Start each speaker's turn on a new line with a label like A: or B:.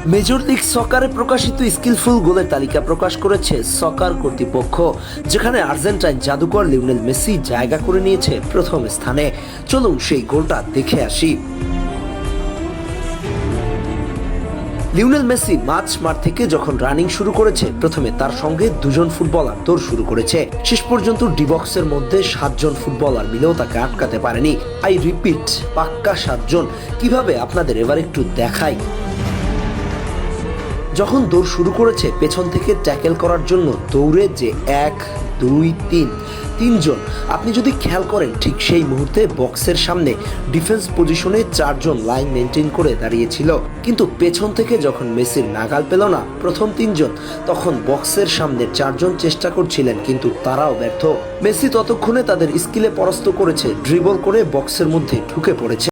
A: Major league সকারে প্রকাশিত skilful গোলের তালিকা প্রকাশ করেছে সকার কর্তৃপক্ষ, যেখানে আর্জেন্টাইন জাদুকর লিওনেল মেসি জায়গা করে নিয়েছে প্রথম স্থানে। চলুন সেই গোলটা দেখে আসি। লিওনেল মেসি মাঠ থেকে যখন রানিং শুরু করেছে, প্রথমে তার সঙ্গে দুজন ফুটবলার দৌড় শুরু করেছে। শেষ পর্যন্ত ডিবক্সের মধ্যে 7 জন ফুটবলার মিলেও তাকে আটকাতে পারেনি। আই রিপিট, পাক্কা 7 জন। কিভাবে আপনাদের এবার একটু দেখাই। যখন দৌড় শুরু করেছে, পেছন থেকে ট্যাকেল করার জন্য দৌড়ে যে 1 2 3 জন, আপনি যদি খেয়াল করেন ঠিক সেই মুহূর্তে বক্সের সামনে ডিফেন্স পজিশনে 4 জন লাইন মেনটেন করে দাঁড়িয়েছিল। কিন্তু পেছন থেকে যখন মেসির নাগাল পেল না প্রথম 3 জন, তখন বক্সের সামনে 4 জন চেষ্টা করছিলেন, কিন্তু তারাও ব্যর্থ। মেসি ততক্ষণে তাদের স্কিলে পরাস্ত করেছে, ড্রিবল করে বক্সের মধ্যে ঢুকে পড়েছে।